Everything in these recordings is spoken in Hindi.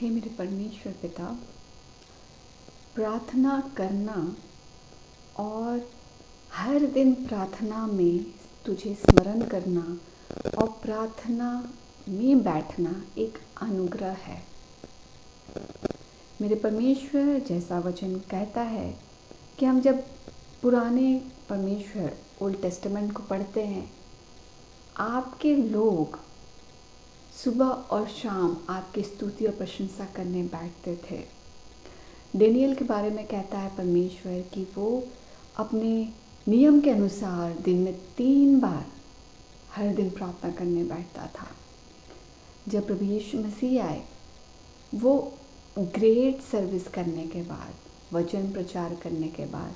हे मेरे परमेश्वर पिता, प्रार्थना करना और हर दिन प्रार्थना में तुझे स्मरण करना और प्रार्थना में बैठना एक अनुग्रह है। मेरे परमेश्वर, जैसा वचन कहता है कि हम जब पुराने परमेश्वर ओल्ड टेस्टामेंट को पढ़ते हैं, आपके लोग सुबह और शाम आपकी स्तुति और प्रशंसा करने बैठते थे। डेनियल के बारे में कहता है परमेश्वर कि वो अपने नियम के अनुसार दिन में 3 बार हर दिन प्रार्थना करने बैठता था। जब प्रभु यीशु मसीह आए, वो ग्रेट सर्विस करने के बाद, वचन प्रचार करने के बाद,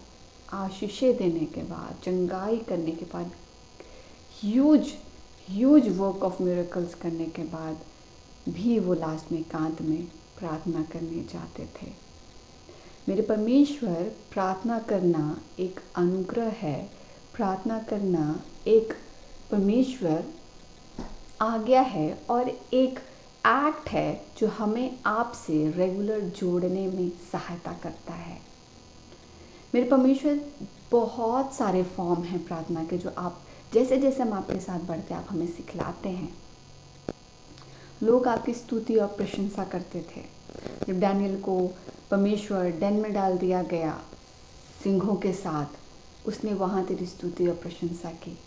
आशीषें देने के बाद, चंगाई करने के बाद, ह्यूज वर्क ऑफ मिरेकल्स करने के बाद भी वो लास्ट में एकांत में प्रार्थना करने जाते थे। मेरे परमेश्वर, प्रार्थना करना एक अनुग्रह है। प्रार्थना करना एक परमेश्वर आज्ञा है और एक एक्ट है जो हमें आपसे रेगुलर जोड़ने में सहायता करता है। मेरे परमेश्वर, बहुत सारे फॉर्म हैं प्रार्थना के जो आप जैसे जैसे हम आपके साथ बढ़ते आप हमें सिखलाते हैं। लोग आपकी स्तुति और प्रशंसा करते थे। जब डैनियल को परमेश्वर डेन में डाल दिया गया सिंहों के साथ, उसने वहाँ तेरी स्तुति और प्रशंसा की।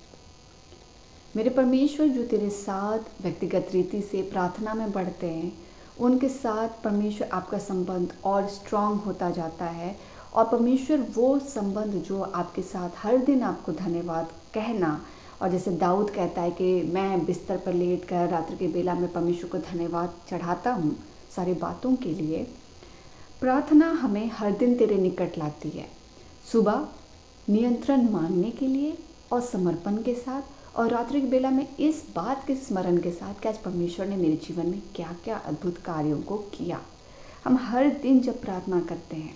मेरे परमेश्वर, जो तेरे साथ व्यक्तिगत रीति से प्रार्थना में बढ़ते हैं, उनके साथ परमेश्वर आपका संबंध और स्ट्रांग होता जाता है। और परमेश्वर, वो संबंध जो आपके साथ हर दिन आपको धन्यवाद कहना, और जैसे दाऊद कहता है कि मैं बिस्तर पर लेट कर रात्रि के बेला में परमेश्वर को धन्यवाद चढ़ाता हूँ सारी बातों के लिए। प्रार्थना हमें हर दिन तेरे निकट लाती है, सुबह नियंत्रण मांगने के लिए और समर्पण के साथ, और रात्रि के बेला में इस बात के स्मरण के साथ कि आज परमेश्वर ने मेरे जीवन में क्या क्या अद्भुत कार्यों को किया। हम हर दिन जब प्रार्थना करते हैं,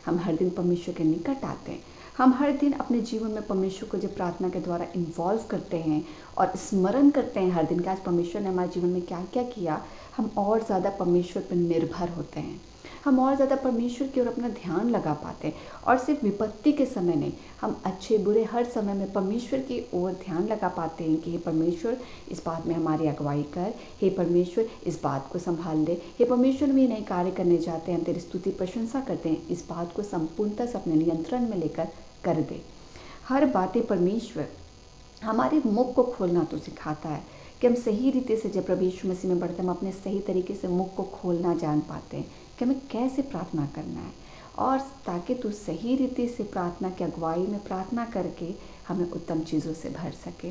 हम हर दिन परमेश्वर के निकट आते हैं। हम हर दिन अपने जीवन में परमेश्वर को जब प्रार्थना के द्वारा इन्वॉल्व करते हैं और स्मरण करते हैं हर दिन कि आज परमेश्वर ने हमारे जीवन में क्या क्या किया, हम और ज़्यादा परमेश्वर पर निर्भर होते हैं। हम और ज़्यादा परमेश्वर की ओर अपना ध्यान लगा पाते हैं। और सिर्फ विपत्ति के समय नहीं, हम अच्छे बुरे हर समय में परमेश्वर की ओर ध्यान लगा पाते हैं कि हे परमेश्वर, इस बात में हमारी अगुवाई कर। हे परमेश्वर, इस बात को संभाल ले। हे परमेश्वर, हम ये नए कार्य करने जाते हैं, हम तेरी स्तुति प्रशंसा करते हैं, इस बात को संपूर्णतः से अपने नियंत्रण में लेकर कर दे। हर बातें परमेश्वर हमारे मुख को खोलना तो सिखाता है कि हम सही रीति से जब प्रभु यीशु मसीह में बढ़ते हैं, हम अपने सही तरीके से मुख को खोलना जान पाते हैं कि हमें कैसे प्रार्थना करना है, और ताकि तू सही रीति से प्रार्थना की अगुवाई में प्रार्थना करके हमें उत्तम चीज़ों से भर सके।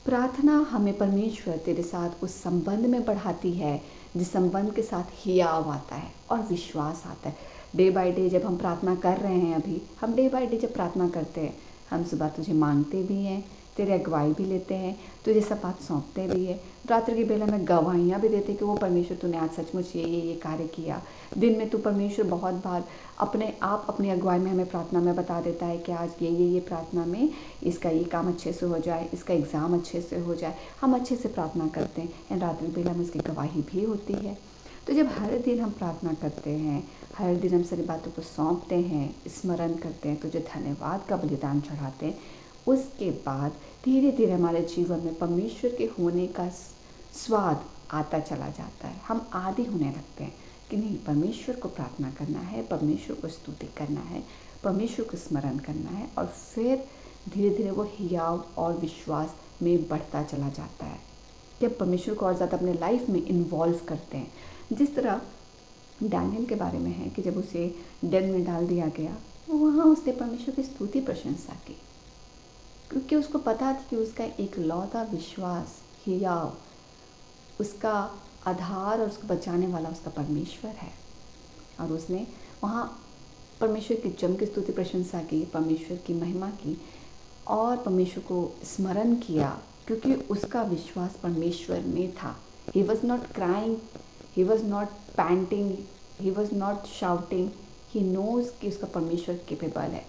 प्रार्थना हमें परमेश्वर तेरे साथ उस संबंध में बढ़ाती है जिस संबंध के साथ हियाव आता है और विश्वास आता है। डे बाय डे जब हम प्रार्थना कर रहे हैं, अभी हम डे बाय डे जब प्रार्थना करते हैं, हम सुबह तुझे मांगते भी हैं, तेरे अगुवाई भी लेते हैं, तुझे सब बात सौंपते भी है, रात्रि की बेला में गवाहियाँ भी देते कि वो परमेश्वर तूने आज सचमुच ये कार्य किया। दिन में तू परमेश्वर बहुत बार अपने आप अपनी अगुवाई में हमें प्रार्थना में बता देता है कि आज ये प्रार्थना में इसका ये काम अच्छे से हो जाए, इसका एग्ज़ाम अच्छे से हो जाए। हम अच्छे से प्रार्थना करते हैं, रात्रि बेला में इसकी गवाही भी होती है। तो जब हर दिन हम प्रार्थना करते हैं, हर दिन हम सारी बातों को सौंपते हैं, स्मरण करते हैं, तुझे धन्यवाद का बलिदान चढ़ाते हैं, उसके बाद धीरे धीरे हमारे जीवन में परमेश्वर के होने का स्वाद आता चला जाता है। हम आदी होने लगते हैं कि नहीं, परमेश्वर को प्रार्थना करना है, परमेश्वर को स्तुति करना है, परमेश्वर को स्मरण करना है, और फिर धीरे धीरे वो हियाव और विश्वास में बढ़ता चला जाता है। जब परमेश्वर को और ज़्यादा अपने लाइफ में इन्वॉल्व करते हैं, जिस तरह डैनियल के बारे में है कि जब उसे डेन में डाल दिया गया, वहाँ उसने परमेश्वर की स्तुति प्रशंसा की, क्योंकि उसको पता था कि उसका एक लौता विश्वास, हियाव, उसका आधार और उसको बचाने वाला उसका परमेश्वर है। और उसने वहाँ परमेश्वर की जम की स्तुति प्रशंसा की, परमेश्वर की महिमा की और परमेश्वर को स्मरण किया, क्योंकि उसका विश्वास परमेश्वर में था। He was not crying, he was not panting, he was not shouting, he knows कि उसका परमेश्वर केपेबल है।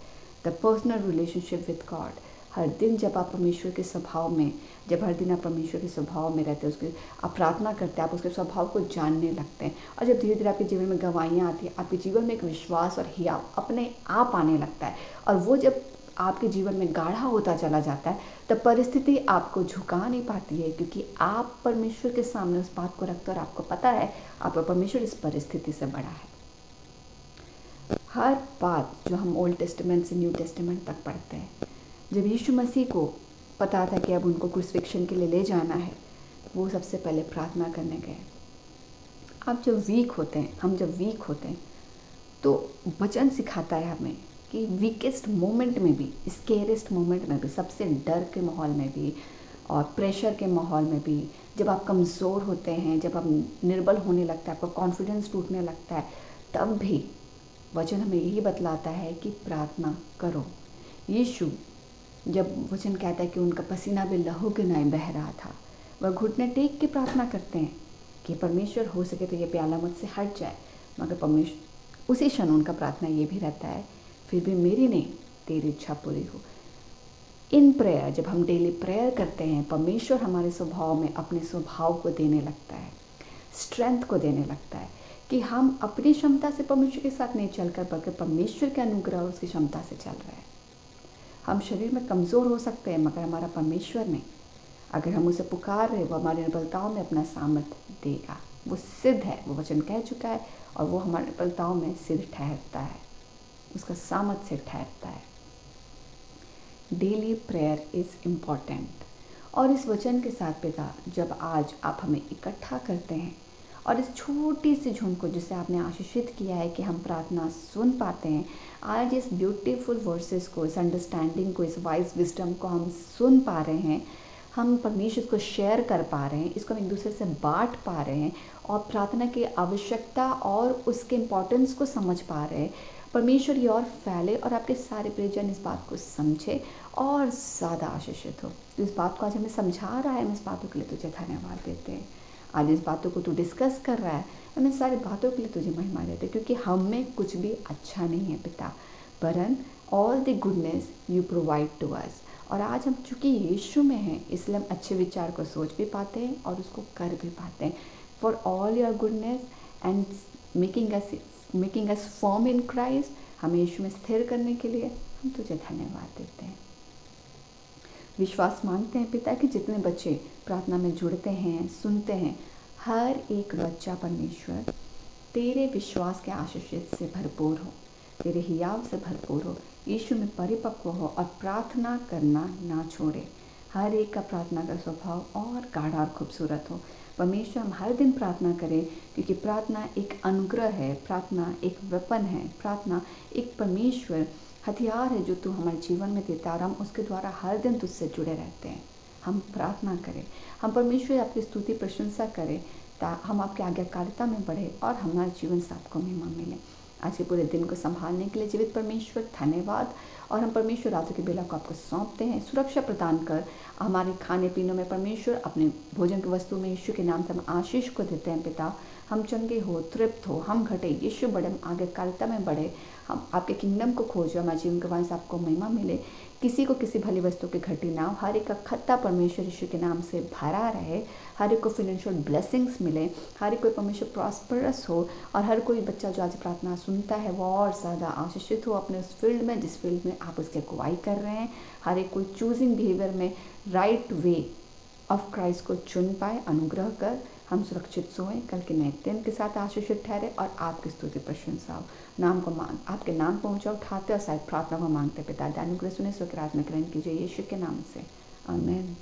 The personal relationship with God. हर दिन जब आप परमेश्वर के स्वभाव में, जब हर दिन आप परमेश्वर के स्वभाव में रहते हैं, उसके आप प्रार्थना करते हैं, आप उसके स्वभाव को जानने लगते हैं। और जब धीरे धीरे आपके जीवन में गवाहियाँ आती हैं, आपके जीवन में एक विश्वास और हिया अपने आप आने लगता है। और वो जब आपके जीवन में गाढ़ा होता चला जाता है, तब परिस्थिति आपको झुका नहीं पाती है, क्योंकि आप परमेश्वर के सामने उस बात को रखते हो और आपको पता है आपका परमेश्वर इस परिस्थिति से बड़ा है। हर बात जो हम ओल्ड टेस्टामेंट से न्यू टेस्टामेंट तक पढ़ते हैं, जब यीशु मसीह को पता था कि अब उनको क्रूसिफिक्शन के लिए ले जाना है, वो सबसे पहले प्रार्थना करने गए। आप जब वीक होते हैं, हम जब वीक होते हैं, तो वचन सिखाता है हमें कि वीकेस्ट मोमेंट में भी, स्केरेस्ट मोमेंट में भी, सबसे डर के माहौल में भी और प्रेशर के माहौल में भी, जब आप कमज़ोर होते हैं, जब आप निर्बल होने लगता है, आपका कॉन्फिडेंस टूटने लगता है, तब भी वचन हमें यही बतलाता है कि प्रार्थना करो। यीशु जब वचन कहता है कि उनका पसीना भी लहू के नाई बह रहा था, वह घुटने टेक के प्रार्थना करते हैं कि परमेश्वर हो सके तो ये प्याला मुझसे हट जाए, मगर परमेश्वर उसी क्षण उनका प्रार्थना ये भी रहता है, फिर भी मेरी नहीं तेरी इच्छा पूरी हो। इन प्रेयर, जब हम डेली प्रेयर करते हैं, परमेश्वर हमारे स्वभाव में अपने स्वभाव को देने लगता है, स्ट्रेंथ को देने लगता है, कि हम अपनी क्षमता से परमेश्वर के साथ नहीं चलकर, बल्कि परमेश्वर के अनुग्रह और उसकी क्षमता से चल रहे हैं। हम शरीर में कमज़ोर हो सकते हैं, मगर हमारा परमेश्वर नहीं। अगर हम उसे पुकार रहे, वो हमारी निर्बलताओं में अपना सामर्थ्य देगा। वो सिद्ध है, वो वचन कह चुका है, और वो हमारे निर्बलताओं में सिद्ध ठहरता है, उसका सामर्थ्य सिद्ध ठहरता है। Daily prayer is important. और इस वचन के साथ पिता, जब आज आप हमें इकट्ठा करते हैं और इस छोटी सी झुंड को जिसे आपने आशीषित किया है कि हम प्रार्थना सुन पाते हैं, आज इस ब्यूटीफुल वर्सेस को, इस अंडरस्टैंडिंग को, इस वाइज विजडम को हम सुन पा रहे हैं, हम परमेश्वर को शेयर कर पा रहे हैं, इसको हम एक दूसरे से बांट पा रहे हैं, और प्रार्थना की आवश्यकता और उसके इम्पोर्टेंस को समझ पा रहे हैं। परमेश्वर ये और फैले और आपके सारे प्रियजन इस बात को समझे और ज़्यादा आशीषित हो। तो इस बात को आज हमें समझा रहा है, हम इस बातों के लिए तुझे धन्यवाद देते हैं। आज इस बातों को तू डिस्कस कर रहा है, हम इन सारी बातों के लिए तुझे महिमा देते हैं, क्योंकि हम में कुछ भी अच्छा नहीं है पिता, वरन all the goodness you provide to us. और आज हम चूँकि यीशु में हैं, इसलिए हम अच्छे विचार को सोच भी पाते हैं और उसको कर भी पाते हैं। For all your goodness and making us firm in Christ, हमें यीशु में स्थिर करने के लिए हम तुझे धन्यवाद देते हैं। विश्वास मांगते हैं पिता कि जितने बच्चे प्रार्थना में जुड़ते हैं, सुनते हैं, हर एक बच्चा परमेश्वर तेरे विश्वास के आशीष से भरपूर हो, तेरे हियाव से भरपूर हो, यीशु में परिपक्व हो और प्रार्थना करना ना छोड़े। हर एक का प्रार्थना का स्वभाव और गाढ़ा और खूबसूरत हो। परमेश्वर, हम हर दिन प्रार्थना करें, क्योंकि प्रार्थना एक अनुग्रह है, प्रार्थना एक वेपन है, प्रार्थना एक परमेश्वर हथियार है जो तू हमारे जीवन में देता है, और हम उसके द्वारा हर दिन तुझसे जुड़े रहते हैं। हम प्रार्थना करें, हम परमेश्वर आपकी स्तुति प्रशंसा करें, हम आपके आज्ञाकारिता में बढ़े और हमारे जीवन से आपको महिमा मिले। आज के पूरे दिन को संभालने के लिए जीवित परमेश्वर धन्यवाद। और हम परमेश्वर रात्रि की बेला को आपको सौंपते हैं, सुरक्षा प्रदान कर हमारे खाने पीने में परमेश्वर अपने भोजन की वस्तु में यीशु के नाम से हम आशीष को देते हैं पिता। हम चंगे हो, तृप्त हो, हम घटे, यीशु बढ़े, हम आज्ञाकारिता में बढ़े, हम आपके किंगडम को खोजो, हमारे जीवन के वहाँ से आपको महिमा मिले। किसी को किसी भली वस्तु की घटी ना हो, हर एक का खत्ता परमेश्वर यीशु के नाम से भरा रहे, हर एक को फाइनेंशियल ब्लेसिंग्स मिले, हर एक कोई परमेश्वर प्रॉस्परस हो, और हर कोई बच्चा जो आज प्रार्थना सुनता है वो और ज़्यादा आशीषित हो अपने उस फील्ड में जिस फील्ड में आप उसकी अगुवाई कर रहे हैं। हर एक कोई चूजिंग बिहेवियर में राइट वे ऑफ क्राइस्ट को चुन पाए। अनुग्रह कर हम सुरक्षित सोएं, कल के नए दिन के साथ आशीषित ठहरे और आपकी स्तुति प्रशंसा हो। नाम को आपके नाम पहुँचा उठाते और शायद प्रार्थना को मांगते पिता, अनुग्रह सुने, स्वीकार में ग्रहण कीजिए यीशु के नाम से, आमीन।